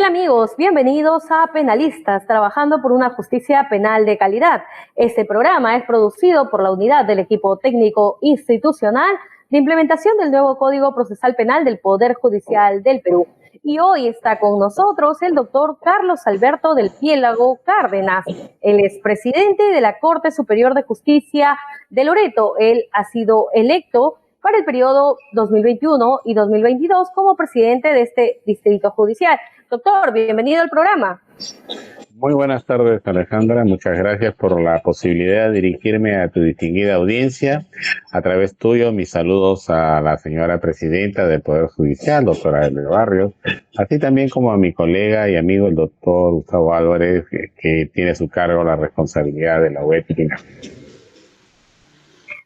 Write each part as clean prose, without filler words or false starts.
tal amigos? Bienvenidos a Penalistas, trabajando por una justicia penal de calidad. Este programa es producido por la unidad del equipo técnico institucional de implementación del nuevo Código Procesal Penal del Poder Judicial del Perú. Y hoy está con nosotros el doctor Carlos Alberto del Piélago Cárdenas. Él es presidente de la Corte Superior de Justicia de Loreto. Él ha sido electo para el periodo 2021 y 2022 como presidente de este distrito judicial. Doctor, bienvenido al programa. Muy buenas tardes, Alejandra. Muchas gracias por la posibilidad de dirigirme a tu distinguida audiencia. A través tuyo, mis saludos a la señora presidenta del Poder Judicial, doctora Elena Barrios, así también como a mi colega y amigo, el doctor Gustavo Álvarez, que tiene a su cargo la responsabilidad de la web.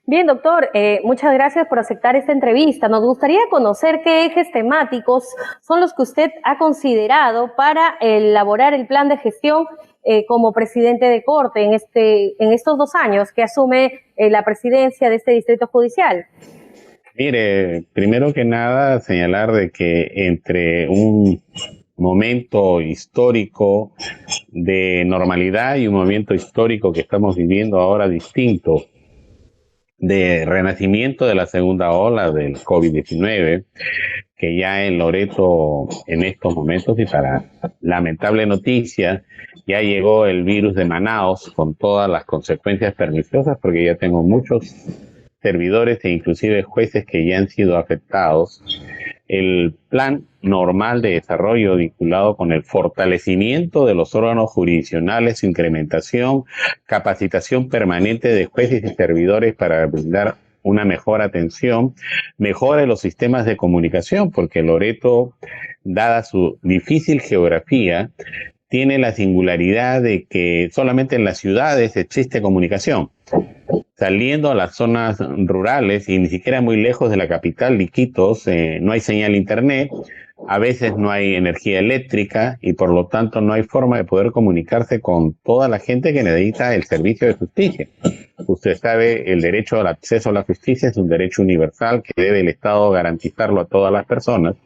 Bien, doctor, muchas gracias por aceptar esta entrevista. Nos gustaría conocer qué ejes temáticos son los que usted ha considerado para elaborar el plan de gestión como presidente de Corte en estos 2 años que asume la presidencia de este distrito judicial. Mire, primero que nada, señalar de que entre un momento histórico de normalidad y un momento histórico que estamos viviendo ahora distinto, de renacimiento de la segunda ola del COVID-19, que ya en Loreto en estos momentos, y para lamentable noticia, ya llegó el virus de Manaos con todas las consecuencias perniciosas, porque ya tengo muchos servidores e inclusive jueces que ya han sido afectados. El plan normal de desarrollo vinculado con el fortalecimiento de los órganos jurisdiccionales, incrementación, capacitación permanente de jueces y servidores para brindar una mejor atención, mejora los sistemas de comunicación, porque Loreto, dada su difícil geografía, tiene la singularidad de que solamente en las ciudades existe comunicación. Saliendo a las zonas rurales y ni siquiera muy lejos de la capital, de Iquitos, no hay señal internet, a veces no hay energía eléctrica y por lo tanto no hay forma de poder comunicarse con toda la gente que necesita el servicio de justicia. Usted sabe, el derecho al acceso a la justicia es un derecho universal que debe el Estado garantizarlo a todas las personas.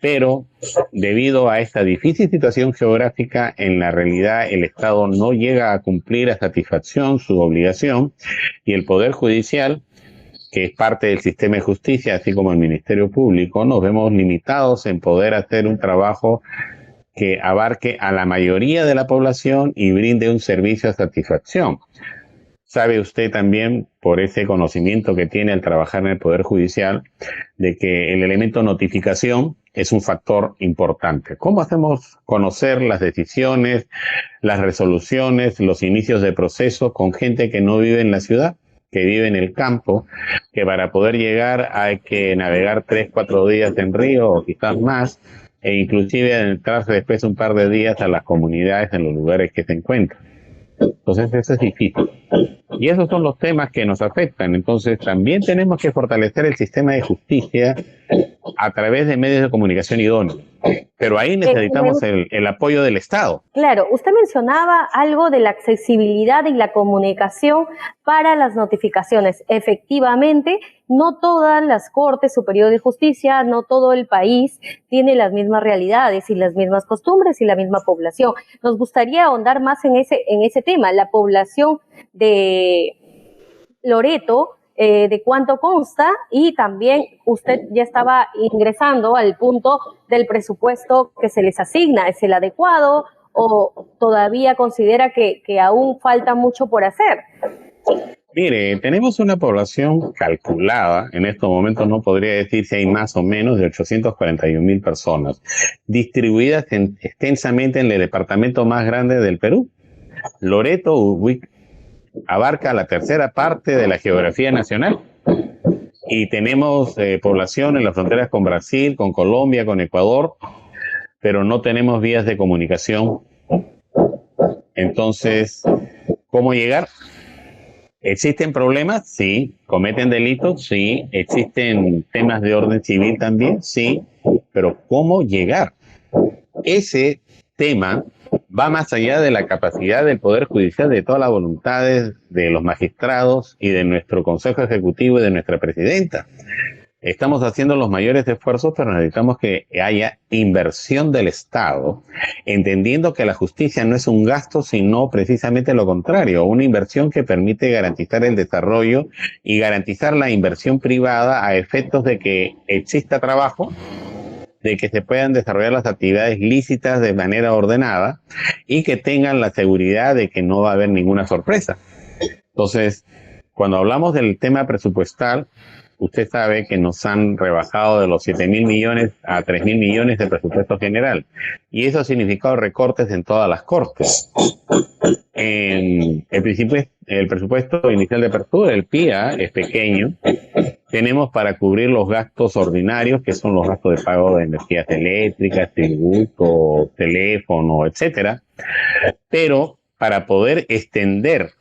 Pero debido a esta difícil situación geográfica, en la realidad el Estado no llega a cumplir a satisfacción su obligación y el Poder Judicial, que es parte del sistema de justicia, así como el Ministerio Público, nos vemos limitados en poder hacer un trabajo que abarque a la mayoría de la población y brinde un servicio a satisfacción. Sabe usted también, por ese conocimiento que tiene al trabajar en el Poder Judicial, de que el elemento notificación es un factor importante. ¿Cómo hacemos conocer las decisiones, las resoluciones, los inicios de proceso con gente que no vive en la ciudad, que vive en el campo, que para poder llegar hay que navegar 3-4 días en río o quizás más, e inclusive adentrarse después un par de días a las comunidades en los lugares que se encuentran? Entonces eso es difícil. Y esos son los temas que nos afectan. Entonces también tenemos que fortalecer el sistema de justicia a través de medios de comunicación idóneos. Pero ahí necesitamos el apoyo del Estado. Claro, usted mencionaba algo de la accesibilidad y la comunicación para las notificaciones. Efectivamente, no todas las Cortes Superiores de Justicia, no todo el país tiene las mismas realidades y las mismas costumbres y la misma población. Nos gustaría ahondar más en ese tema, la población de Loreto, de cuánto consta, y también usted ya estaba ingresando al punto del presupuesto que se les asigna. ¿Es el adecuado o todavía considera que aún falta mucho por hacer? Mire, tenemos una población calculada, en estos momentos no podría decir si hay más o menos, de 841,000 personas, distribuidas extensamente en el departamento más grande del Perú. Loreto abarca la tercera parte de la geografía nacional y tenemos población en las fronteras con Brasil, con Colombia, con Ecuador, pero no tenemos vías de comunicación. Entonces, ¿cómo llegar? ¿Existen problemas? Sí. ¿Cometen delitos? Sí. ¿Existen temas de orden civil también? Sí. Pero ¿cómo llegar? Ese tema va más allá de la capacidad del Poder Judicial, de todas las voluntades de los magistrados y de nuestro Consejo Ejecutivo y de nuestra presidenta. estamos haciendo los mayores esfuerzos, pero necesitamos que haya inversión del Estado, entendiendo que la justicia no es un gasto, sino precisamente lo contrario, una inversión que permite garantizar el desarrollo y garantizar la inversión privada a efectos de que exista trabajo, de que se puedan desarrollar las actividades lícitas de manera ordenada y que tengan la seguridad de que no va a haber ninguna sorpresa. Entonces, cuando hablamos del tema presupuestal, usted sabe que nos han rebajado de los 7.000 millones a 3.000 millones de presupuesto general. Y eso ha significado recortes en todas las cortes. En el presupuesto inicial de apertura, el PIA, es pequeño. Tenemos para cubrir los gastos ordinarios, que son los gastos de pago de energías eléctricas, tributo, teléfono, etcétera. Pero para poder extender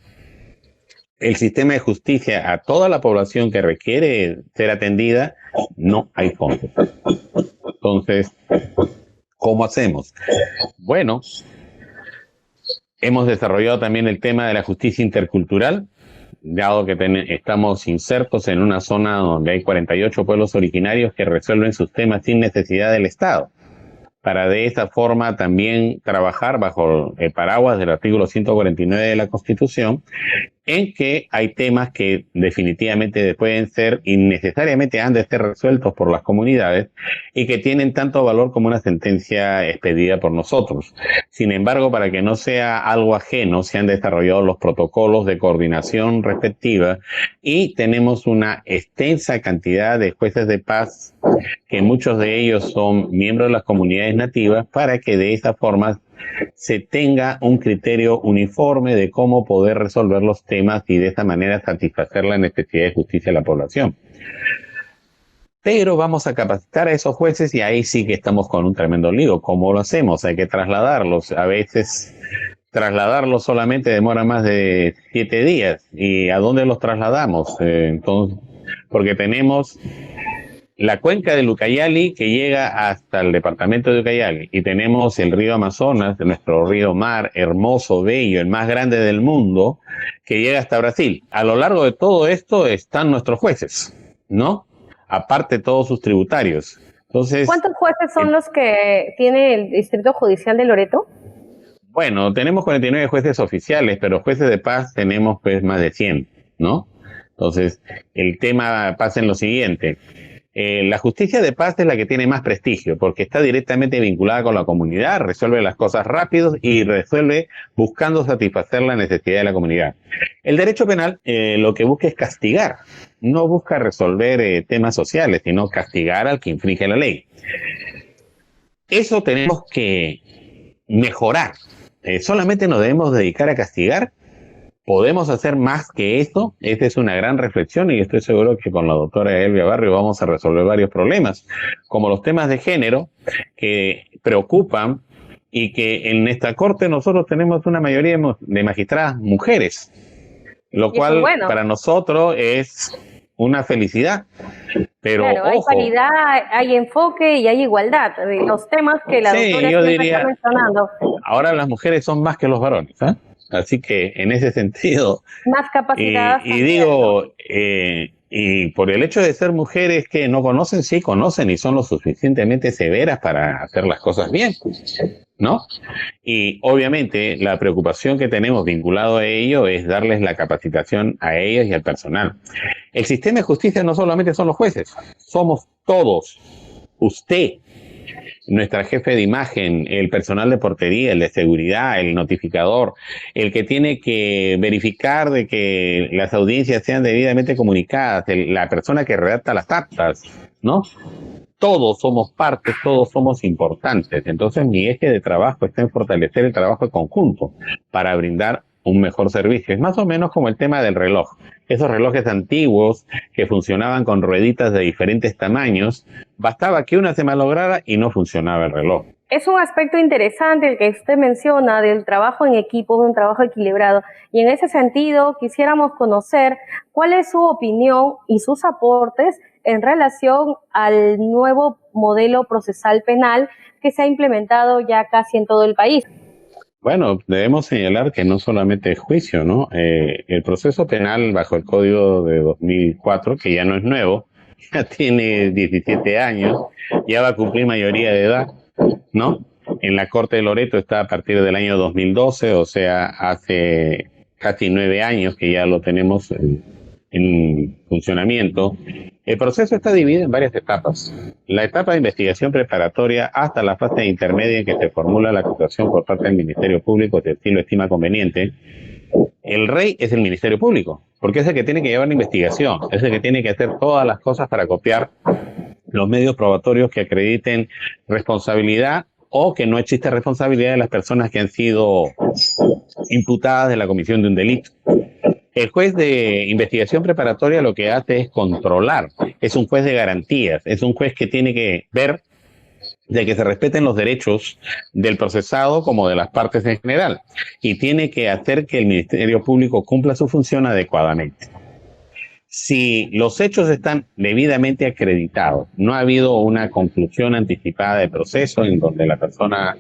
el sistema de justicia a toda la población que requiere ser atendida, no hay fondos. Entonces, ¿cómo hacemos? Bueno, hemos desarrollado también el tema de la justicia intercultural, dado que estamos insertos en una zona donde hay 48 pueblos originarios que resuelven sus temas sin necesidad del Estado, para de esa forma también trabajar bajo el paraguas del artículo 149 de la Constitución, en que hay temas que definitivamente pueden ser y necesariamente han de ser resueltos por las comunidades y que tienen tanto valor como una sentencia expedida por nosotros. Sin embargo, para que no sea algo ajeno, se han desarrollado los protocolos de coordinación respectiva y tenemos una extensa cantidad de jueces de paz, que muchos de ellos son miembros de las comunidades nativas, para que de esa forma se tenga un criterio uniforme de cómo poder resolver los temas y de esa manera satisfacer la necesidad de justicia de la población. Pero vamos a capacitar a esos jueces y ahí sí que estamos con un tremendo lío. ¿Cómo lo hacemos? Hay que trasladarlos. A veces trasladarlos solamente demora más de 7 días. ¿Y a dónde los trasladamos? Entonces, porque tenemos la cuenca del Ucayali, que llega hasta el departamento de Ucayali, y tenemos el río Amazonas, nuestro río mar, hermoso, bello, el más grande del mundo, que llega hasta Brasil. A lo largo de todo esto están nuestros jueces, ¿no? Aparte todos sus tributarios. Entonces, ¿cuántos jueces son los que tiene el Distrito Judicial de Loreto? Bueno, tenemos 49 jueces oficiales, pero jueces de paz tenemos pues más de 100, ¿no? Entonces, el tema pasa en lo siguiente. La justicia de paz es la que tiene más prestigio porque está directamente vinculada con la comunidad, resuelve las cosas rápido y resuelve buscando satisfacer la necesidad de la comunidad. El derecho penal lo que busca es castigar, no busca resolver temas sociales, sino castigar al que infringe la ley. Eso tenemos que mejorar. Solamente nos debemos dedicar a castigar. ¿Podemos hacer más que esto? Esta es una gran reflexión y estoy seguro que con la doctora Elvia Barrio vamos a resolver varios problemas, como los temas de género que preocupan y que en esta corte nosotros tenemos una mayoría de magistradas mujeres, lo cual para nosotros es una felicidad. Pero claro, hay paridad, hay enfoque y hay igualdad de los temas que la doctora yo diría, está mencionando. Ahora las mujeres son más que los varones, ¿eh? Así que en ese sentido, más capacitadas. Y digo, y por el hecho de ser mujeres que no conocen, sí conocen y son lo suficientemente severas para hacer las cosas bien, ¿no? Y obviamente la preocupación que tenemos vinculado a ello es darles la capacitación a ellos y al personal. El sistema de justicia no solamente son los jueces, somos todos. Usted, nuestra jefe de imagen, el personal de portería, el de seguridad, el notificador, el que tiene que verificar de que las audiencias sean debidamente comunicadas, la persona que redacta las actas, ¿no? Todos somos partes, todos somos importantes. Entonces mi eje de trabajo está en fortalecer el trabajo en conjunto para brindar un mejor servicio. Es más o menos como el tema del reloj. Esos relojes antiguos que funcionaban con rueditas de diferentes tamaños, bastaba que una se malograra y no funcionaba el reloj. Es un aspecto interesante el que usted menciona del trabajo en equipo, de un trabajo equilibrado. Y en ese sentido quisiéramos conocer cuál es su opinión y sus aportes en relación al nuevo modelo procesal penal que se ha implementado ya casi en todo el país. Bueno, debemos señalar que no solamente es juicio, ¿no? El proceso penal bajo el Código de 2004, que ya no es nuevo, ya tiene 17 años, ya va a cumplir mayoría de edad, ¿no? En la Corte de Loreto está a partir del año 2012, o sea, hace casi 9 años que ya lo tenemos en funcionamiento. El proceso está dividido en varias etapas. La etapa de investigación preparatoria hasta la fase intermedia en que se formula la acusación por parte del Ministerio Público, si así lo estima conveniente. El rey es el Ministerio Público, porque es el que tiene que llevar la investigación, es el que tiene que hacer todas las cosas para copiar los medios probatorios que acrediten responsabilidad o que no existe responsabilidad de las personas que han sido imputadas de la comisión de un delito. El juez de investigación preparatoria lo que hace es controlar, es un juez de garantías, es un juez que tiene que ver de que se respeten los derechos del procesado como de las partes en general y tiene que hacer que el Ministerio Público cumpla su función adecuadamente. Si los hechos están debidamente acreditados, no ha habido una conclusión anticipada de proceso en donde la persona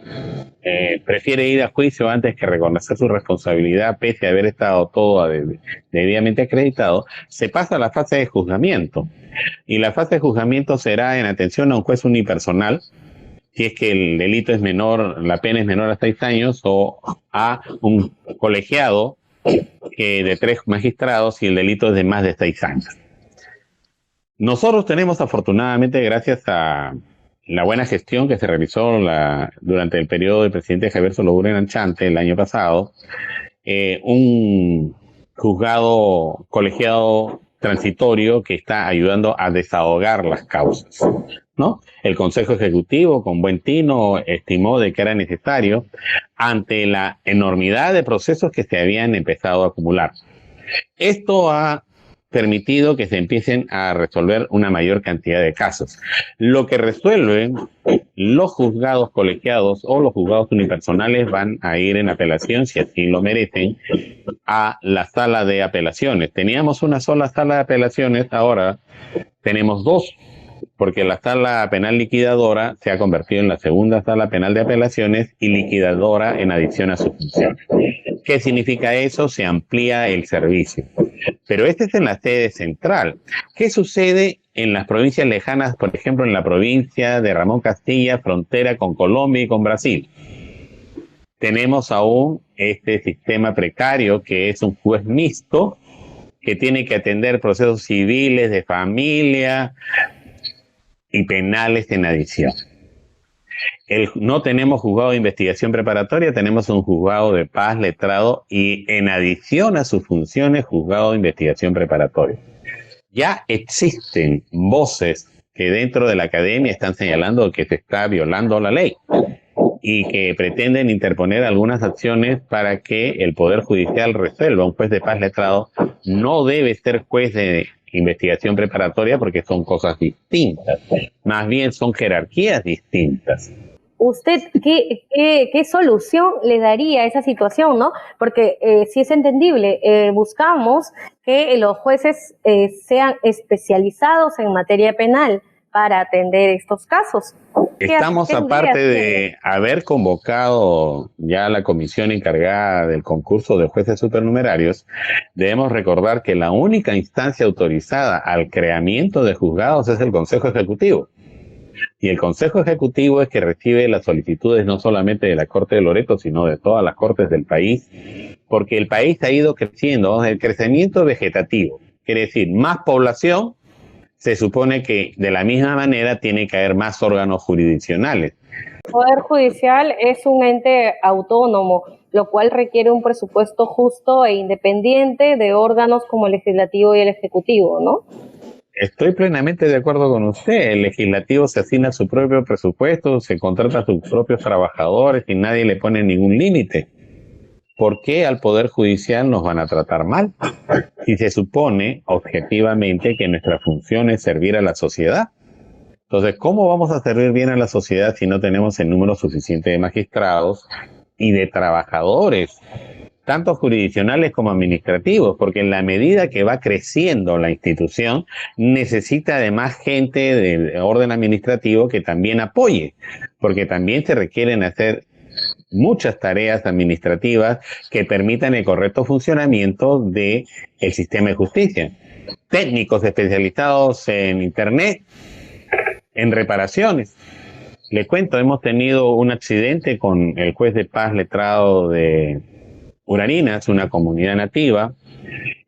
prefiere ir a juicio antes que reconocer su responsabilidad pese a haber estado todo debidamente acreditado, se pasa a la fase de juzgamiento. Y la fase de juzgamiento será en atención a un juez unipersonal, si es que el delito es menor, la pena es menor a 6 años, o a un colegiado de 3 magistrados si el delito es de más de 6 años. Nosotros tenemos, afortunadamente, gracias a la buena gestión que se realizó durante el periodo del presidente Javier Solórzano Anchante el año pasado, un juzgado colegiado transitorio que está ayudando a desahogar las causas, ¿no? El Consejo Ejecutivo, con buen tino, estimó de que era necesario ante la enormidad de procesos que se habían empezado a acumular. Esto ha permitido que se empiecen a resolver una mayor cantidad de casos. Lo que resuelven los juzgados colegiados o los juzgados unipersonales van a ir en apelación, si así lo merecen, a la sala de apelaciones. Teníamos una sola sala de apelaciones, ahora tenemos 2, porque la sala penal liquidadora se ha convertido en la segunda sala penal de apelaciones y liquidadora en adición a sus funciones. ¿Qué significa eso? Se amplía el servicio. Pero este es en la sede central. ¿Qué sucede en las provincias lejanas, por ejemplo, en la provincia de Ramón Castilla, frontera con Colombia y con Brasil? Tenemos aún este sistema precario que es un juez mixto que tiene que atender procesos civiles, de familia y penales en adición. No tenemos juzgado de investigación preparatoria, tenemos un juzgado de paz letrado y en adición a sus funciones, juzgado de investigación preparatoria. Ya existen voces que dentro de la academia están señalando que se está violando la ley y que pretenden interponer algunas acciones para que el Poder Judicial resuelva. Un juez de paz letrado no debe ser juez de investigación preparatoria porque son cosas distintas, más bien son jerarquías distintas. ¿Usted qué solución le daría a esa situación, no? Porque si es entendible, buscamos que los jueces sean especializados en materia penal para atender estos casos. Estamos, aparte de haber convocado ya a la comisión encargada del concurso de jueces supernumerarios, debemos recordar que la única instancia autorizada al creamiento de juzgados es el Consejo Ejecutivo. Y el Consejo Ejecutivo es que recibe las solicitudes no solamente de la Corte de Loreto, sino de todas las cortes del país, porque el país ha ido creciendo, el crecimiento vegetativo, quiere decir más población. Se supone que de la misma manera tiene que haber más órganos jurisdiccionales. El Poder Judicial es un ente autónomo, lo cual requiere un presupuesto justo e independiente de órganos como el Legislativo y el Ejecutivo, ¿no? Estoy plenamente de acuerdo con usted. El Legislativo se asigna su propio presupuesto, se contrata a sus propios trabajadores y nadie le pone ningún límite. ¿Por qué al Poder Judicial nos van a tratar mal? Si se supone objetivamente que nuestra función es servir a la sociedad. Entonces, ¿cómo vamos a servir bien a la sociedad si no tenemos el número suficiente de magistrados y de trabajadores, tanto jurisdiccionales como administrativos? Porque en la medida que va creciendo la institución, necesita además gente de orden administrativo que también apoye, porque también se requieren hacer muchas tareas administrativas que permitan el correcto funcionamiento del sistema de justicia. técnicos especializados en Internet, en reparaciones. Le cuento, hemos tenido un accidente con el juez de paz letrado de Uraninas, una comunidad nativa,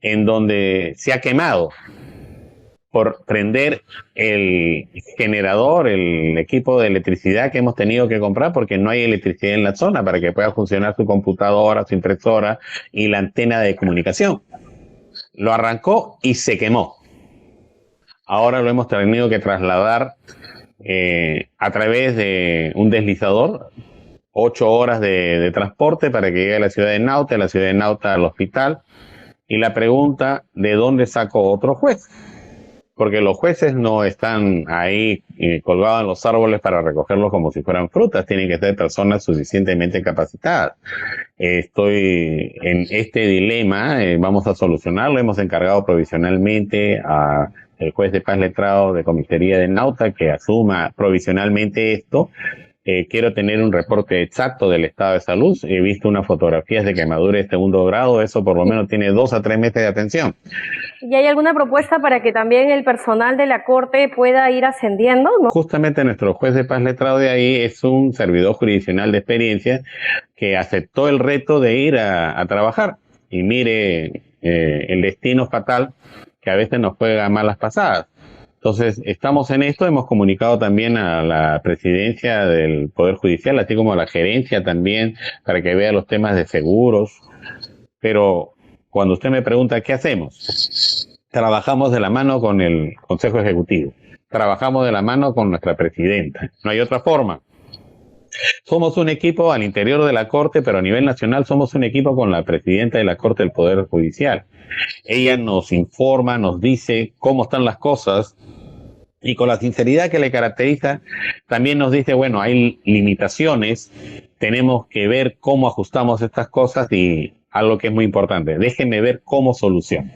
en donde se ha quemado por prender el generador, el equipo de electricidad que hemos tenido que comprar porque no hay electricidad en la zona para que pueda funcionar su computadora, su impresora y la antena de comunicación. Lo arrancó y se quemó. Ahora lo hemos tenido que trasladar a través de un deslizador, 8 horas de transporte para que llegue a la ciudad de Nauta al hospital. Y la pregunta, ¿de dónde sacó otro juez? Porque los jueces no están ahí colgados en los árboles para recogerlos como si fueran frutas, tienen que ser personas suficientemente capacitadas. Estoy en este dilema, vamos a solucionarlo, hemos encargado provisionalmente a el juez de paz letrado de comisaría de Nauta que asuma provisionalmente esto. Quiero tener un reporte exacto del estado de salud. He visto unas fotografías de quemadura de segundo grado, eso por lo menos tiene 2 a 3 meses de atención. ¿Y hay alguna propuesta para que también el personal de la Corte pueda ir ascendiendo, ¿no? Justamente nuestro juez de paz letrado de ahí es un servidor jurisdiccional de experiencia que aceptó el reto de ir a trabajar. Y mire, el destino fatal que a veces nos juega malas pasadas. Entonces, estamos en esto, hemos comunicado también a la presidencia del Poder Judicial, así como a la gerencia también, para que vea los temas de seguros. Pero cuando usted me pregunta, ¿qué hacemos? Trabajamos de la mano con el Consejo Ejecutivo, trabajamos de la mano con nuestra presidenta, no hay otra forma. Somos un equipo al interior de la Corte, pero a nivel nacional somos un equipo con la presidenta de la Corte del Poder Judicial. Ella nos informa, nos dice cómo están las cosas y con la sinceridad que le caracteriza, también nos dice, bueno, hay limitaciones, tenemos que ver cómo ajustamos estas cosas y algo que es muy importante, déjenme ver cómo soluciono.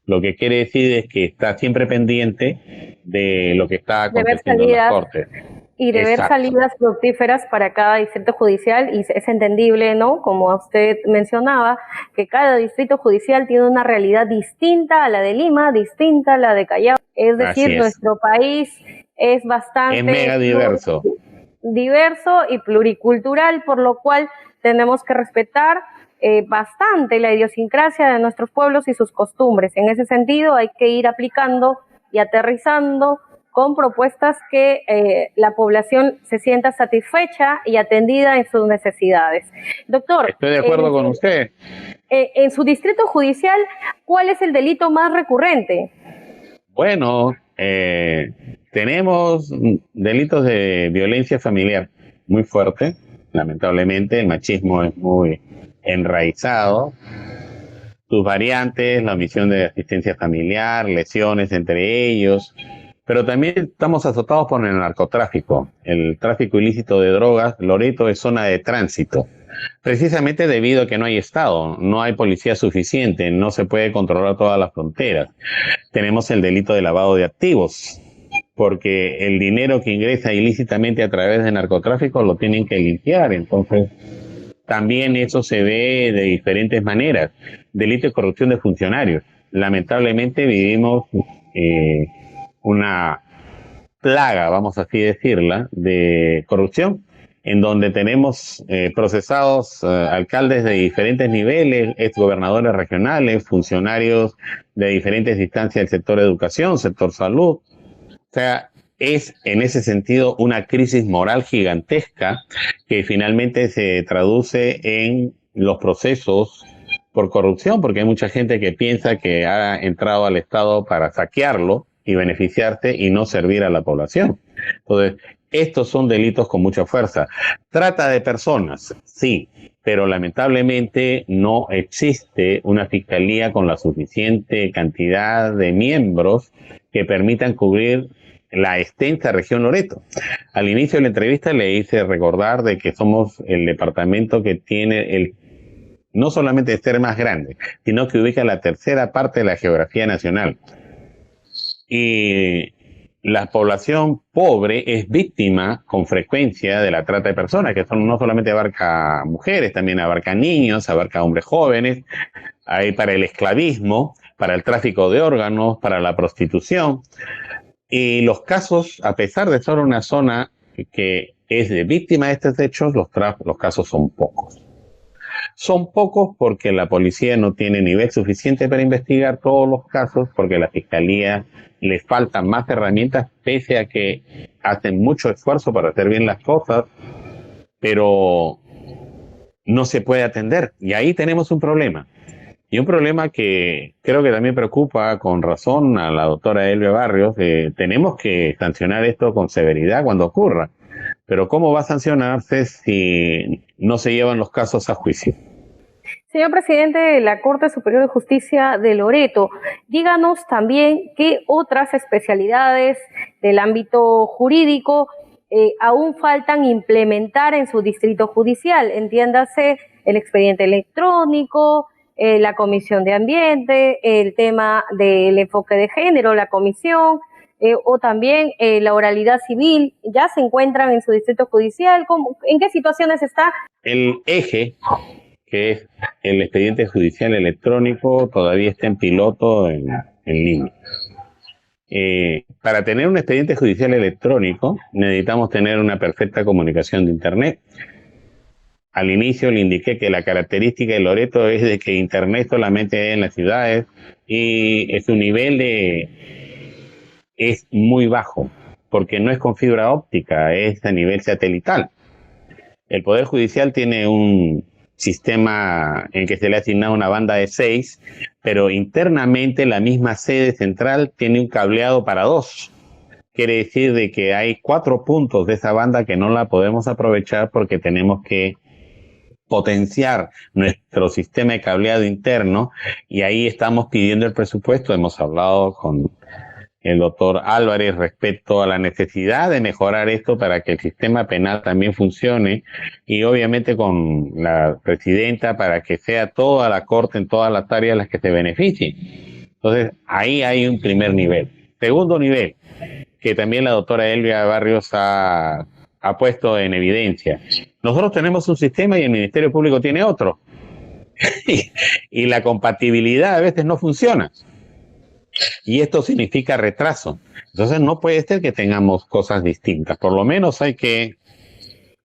Lo que quiere decir es que está siempre pendiente de lo que está aconteciendo en la Corte. Y de ver salidas fructíferas para cada distrito judicial, y es entendible, ¿no? Como usted mencionaba, que cada distrito judicial tiene una realidad distinta a la de Lima, distinta a la de Callao. Es decir, nuestro país es bastante... Es mega diverso. Diverso y pluricultural, por lo cual tenemos que respetar bastante la idiosincrasia de nuestros pueblos y sus costumbres. En ese sentido, hay que ir aplicando y aterrizando con propuestas que la población se sienta satisfecha y atendida en sus necesidades. Doctor. Estoy de acuerdo con usted. En su distrito judicial, ¿cuál es el delito más recurrente? Bueno, tenemos delitos de violencia familiar muy fuerte. Lamentablemente, el machismo es muy enraizado. Sus variantes, la omisión de asistencia familiar, lesiones entre ellos. Pero también estamos azotados por el narcotráfico, el tráfico ilícito de drogas. Loreto es zona de tránsito, precisamente debido a que no hay Estado, no hay policía suficiente, no se puede controlar todas las fronteras. Tenemos el delito de lavado de activos, porque el dinero que ingresa ilícitamente a través de narcotráfico lo tienen que limpiar, entonces también eso se ve de diferentes maneras. Delito de corrupción de funcionarios. Lamentablemente vivimos una plaga, vamos así decirla, de corrupción, en donde tenemos procesados alcaldes de diferentes niveles, exgobernadores regionales, funcionarios de diferentes instancias del sector educación, sector salud. O sea, es en ese sentido una crisis moral gigantesca que finalmente se traduce en los procesos por corrupción, porque hay mucha gente que piensa que ha entrado al Estado para saquearlo y beneficiarse y no servir a la población. Entonces, estos son delitos con mucha fuerza. Trata de personas, sí, pero lamentablemente no existe una fiscalía con la suficiente cantidad de miembros que permitan cubrir la extensa región Loreto. Al inicio de la entrevista le hice recordar de que somos el departamento que tiene no solamente de ser más grande, sino que ubica la tercera parte de la geografía nacional. Y la población pobre es víctima con frecuencia de la trata de personas, que no solamente abarca mujeres, también abarca niños, abarca hombres jóvenes, hay para el esclavismo, para el tráfico de órganos, para la prostitución. Y los casos, a pesar de ser una zona que es de víctima de estos hechos, los casos son pocos. Son pocos porque la policía no tiene nivel suficiente para investigar todos los casos, porque a la fiscalía les faltan más herramientas, pese a que hacen mucho esfuerzo para hacer bien las cosas, pero no se puede atender. Y ahí tenemos un problema. Y un problema que creo que también preocupa con razón a la doctora Elvia Barrios. Tenemos que sancionar esto con severidad cuando ocurra. Pero ¿cómo va a sancionarse si no se llevan los casos a juicio? Señor presidente de la Corte Superior de Justicia de Loreto, díganos también qué otras especialidades del ámbito jurídico aún faltan implementar en su distrito judicial. Entiéndase el expediente electrónico, la comisión de ambiente, el tema del enfoque de género, la comisión, o también la oralidad civil. ¿Ya se encuentran en su distrito judicial? ¿En qué situaciones está? El eje, que es el expediente judicial electrónico, todavía está en piloto en línea. Para tener un expediente judicial electrónico necesitamos tener una perfecta comunicación de Internet. Al inicio le indiqué que la característica de Loreto es de que Internet solamente hay en las ciudades y su nivel es muy bajo, porque no es con fibra óptica, es a nivel satelital. El Poder Judicial tiene un sistema en que se le ha asignado una banda de 6, pero internamente la misma sede central tiene un cableado para 2. Quiere decir de que hay 4 puntos de esa banda que no la podemos aprovechar porque tenemos que potenciar nuestro sistema de cableado interno, y ahí estamos pidiendo el presupuesto. Hemos hablado con el doctor Álvarez respecto a la necesidad de mejorar esto para que el sistema penal también funcione, y obviamente con la presidenta para que sea toda la Corte en todas las áreas las que se beneficien. Entonces ahí hay un primer nivel. Segundo nivel, que también la doctora Elvia Barrios ha puesto en evidencia. Nosotros tenemos un sistema y el Ministerio Público tiene otro. Y la compatibilidad a veces no funciona. Y esto significa retraso. Entonces no puede ser que tengamos cosas distintas. Por lo menos hay que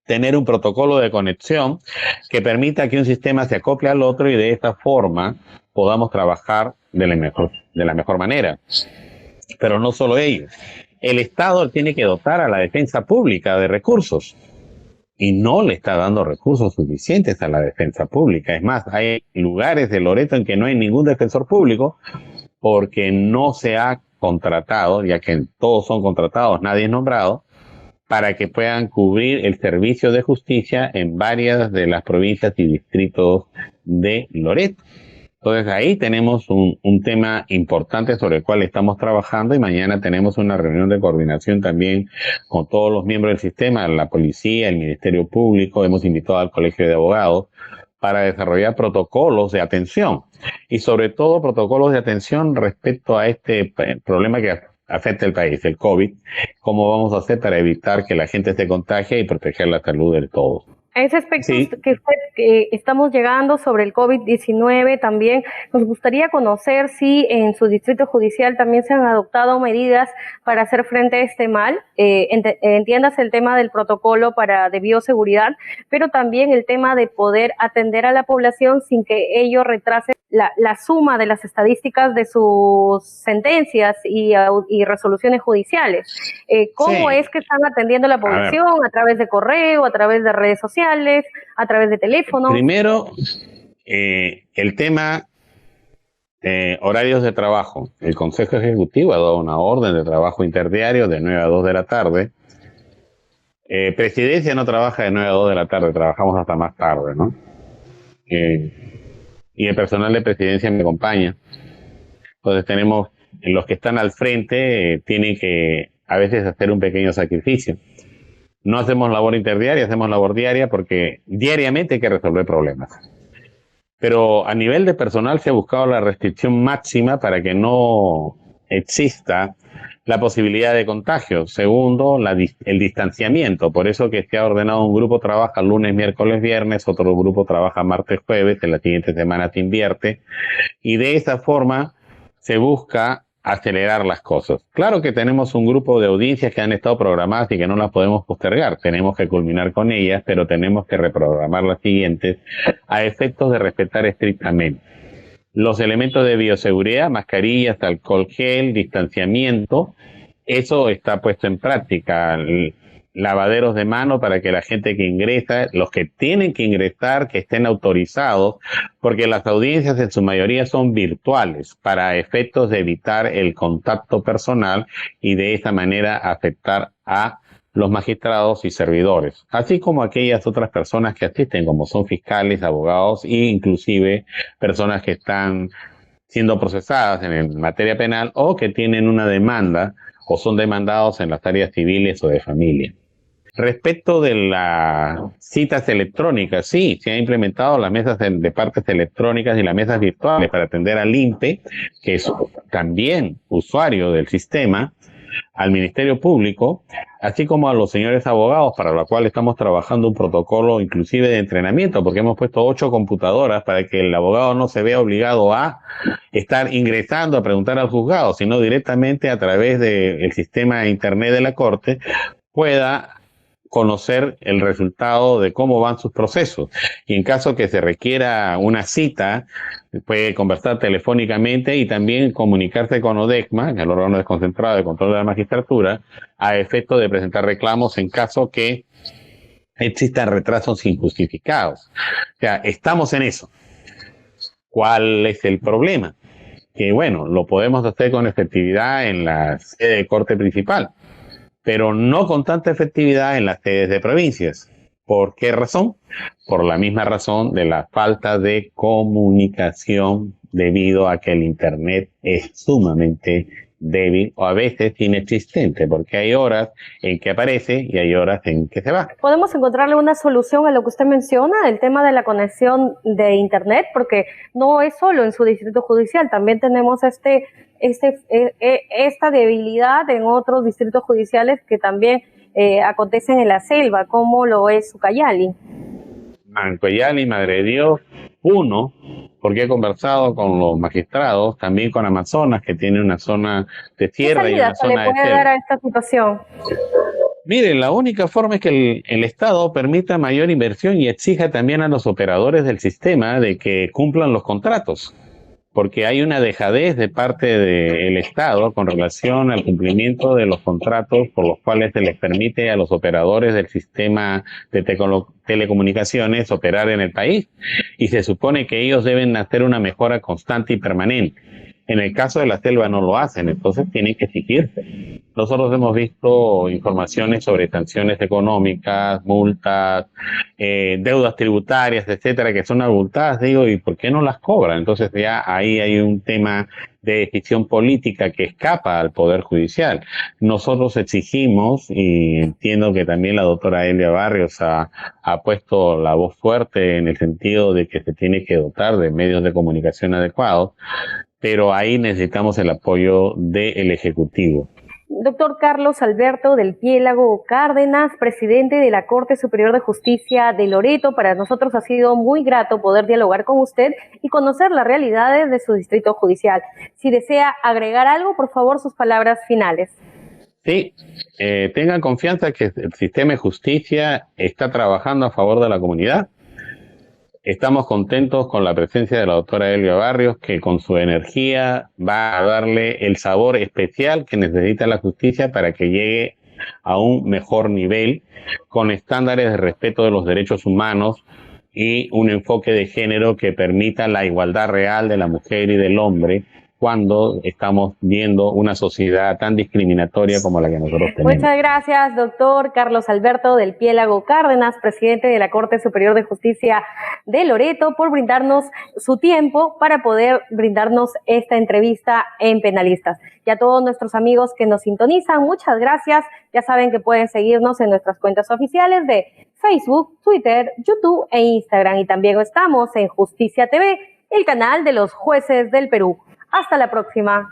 tener un protocolo de conexión que permita que un sistema se acople al otro y de esta forma podamos trabajar de la mejor manera. Pero no solo ello. El Estado tiene que dotar a la defensa pública de recursos y no le está dando recursos suficientes a la defensa pública. Es más, hay lugares de Loreto en que no hay ningún defensor público porque no se ha contratado, ya que todos son contratados, nadie es nombrado, para que puedan cubrir el servicio de justicia en varias de las provincias y distritos de Loreto. Entonces ahí tenemos un tema importante sobre el cual estamos trabajando, y mañana tenemos una reunión de coordinación también con todos los miembros del sistema, la policía, el Ministerio Público. Hemos invitado al Colegio de Abogados para desarrollar protocolos de atención, y sobre todo protocolos de atención respecto a este problema que afecta al país, el COVID. ¿Cómo vamos a hacer para evitar que la gente se contagie y proteger la salud de todos? A ese aspecto Sí. que estamos llegando sobre el COVID-19, también nos gustaría conocer si en su distrito judicial también se han adoptado medidas para hacer frente a este mal. Entiéndase el tema del protocolo de bioseguridad, pero también el tema de poder atender a la población sin que ello retrase la suma de las estadísticas de sus sentencias y resoluciones judiciales. ¿Cómo Sí. es que están atendiendo a la población? ¿A través de correo, a través de redes sociales, a través de teléfono? Primero, el tema horarios de trabajo. El Consejo Ejecutivo ha dado una orden de trabajo interdiario de 9 a 2 de la tarde. Presidencia no trabaja de 9 a 2 de la tarde, trabajamos hasta más tarde, ¿no? Y el personal de presidencia me acompaña. Entonces tenemos, los que están al frente tienen que a veces hacer un pequeño sacrificio. No hacemos labor interdiaria, hacemos labor diaria porque diariamente hay que resolver problemas. Pero a nivel de personal se ha buscado la restricción máxima para que no exista la posibilidad de contagio. Segundo, el distanciamiento. Por eso que se ha ordenado un grupo trabaja lunes, miércoles, viernes, otro grupo trabaja martes, jueves, en la siguiente semana se invierte. Y de esa forma se busca acelerar las cosas. Claro que tenemos un grupo de audiencias que han estado programadas y que no las podemos postergar. Tenemos que culminar con ellas, pero tenemos que reprogramar las siguientes a efectos de respetar estrictamente los elementos de bioseguridad, mascarillas, alcohol gel, distanciamiento. Eso está puesto en práctica. Lavaderos de mano para que la gente que ingresa, los que tienen que ingresar, que estén autorizados, porque las audiencias en su mayoría son virtuales para efectos de evitar el contacto personal y de esa manera afectar a los magistrados y servidores, así como aquellas otras personas que asisten, como son fiscales, abogados e inclusive personas que están siendo procesadas en materia penal o que tienen una demanda o son demandados en las áreas civiles o de familia. Respecto de las citas electrónicas, sí, se han implementado las mesas de partes electrónicas y las mesas virtuales para atender al INPE, que es también usuario del sistema, al Ministerio Público, así como a los señores abogados, para lo cual estamos trabajando un protocolo inclusive de entrenamiento, porque hemos puesto 8 computadoras para que el abogado no se vea obligado a estar ingresando a preguntar al juzgado, sino directamente a través del sistema de internet de la Corte pueda conocer el resultado de cómo van sus procesos. Y en caso que se requiera una cita, puede conversar telefónicamente y también comunicarse con ODECMA, el órgano desconcentrado de control de la magistratura, a efecto de presentar reclamos en caso que existan retrasos injustificados. O sea, estamos en eso. ¿Cuál es el problema? Que bueno, lo podemos hacer con efectividad en la sede de corte principal, pero no con tanta efectividad en las sedes de provincias. ¿Por qué razón? Por la misma razón de la falta de comunicación debido a que el Internet es sumamente débil o a veces inexistente, porque hay horas en que aparece y hay horas en que se va. ¿Podemos encontrarle una solución a lo que usted menciona, el tema de la conexión de Internet? Porque no es solo en su distrito judicial, también tenemos esta debilidad en otros distritos judiciales que también acontecen en la selva, como lo es Ucayali. Ucayali, Madre de Dios, uno, porque he conversado con los magistrados, también con Amazonas, que tiene una zona de tierra y una zona de selva. ¿Qué salida se le puede dar a esta situación? Miren, la única forma es que el Estado permita mayor inversión y exija también a los operadores del sistema de que cumplan los contratos, porque hay una dejadez de parte del Estado con relación al cumplimiento de los contratos por los cuales se les permite a los operadores del sistema de telecomunicaciones operar en el país, y se supone que ellos deben hacer una mejora constante y permanente. En el caso de la selva no lo hacen, entonces tienen que exigirse. Nosotros hemos visto informaciones sobre sanciones económicas, multas, deudas tributarias, etcétera, que son abultadas. Digo, ¿y por qué no las cobran? Entonces ya ahí hay un tema de decisión política que escapa al Poder Judicial. Nosotros exigimos, y entiendo que también la doctora Elia Barrios ha puesto la voz fuerte en el sentido de que se tiene que dotar de medios de comunicación adecuados, pero ahí necesitamos el apoyo del Ejecutivo. Doctor Carlos Alberto del Piélago Cárdenas, presidente de la Corte Superior de Justicia de Loreto, para nosotros ha sido muy grato poder dialogar con usted y conocer las realidades de su distrito judicial. Si desea agregar algo, por favor, sus palabras finales. Sí, tengan confianza que el sistema de justicia está trabajando a favor de la comunidad. Estamos contentos con la presencia de la doctora Elia Barrios, que con su energía va a darle el sabor especial que necesita la justicia para que llegue a un mejor nivel, con estándares de respeto de los derechos humanos y un enfoque de género que permita la igualdad real de la mujer y del hombre, cuando estamos viendo una sociedad tan discriminatoria como la que nosotros tenemos. Muchas gracias, doctor Carlos Alberto del Piélago Cárdenas, presidente de la Corte Superior de Justicia de Loreto, por brindarnos su tiempo para poder brindarnos esta entrevista en Penalistas. Y a todos nuestros amigos que nos sintonizan, muchas gracias. Ya saben que pueden seguirnos en nuestras cuentas oficiales de Facebook, Twitter, YouTube e Instagram. Y también estamos en Justicia TV, el canal de los jueces del Perú. Hasta la próxima.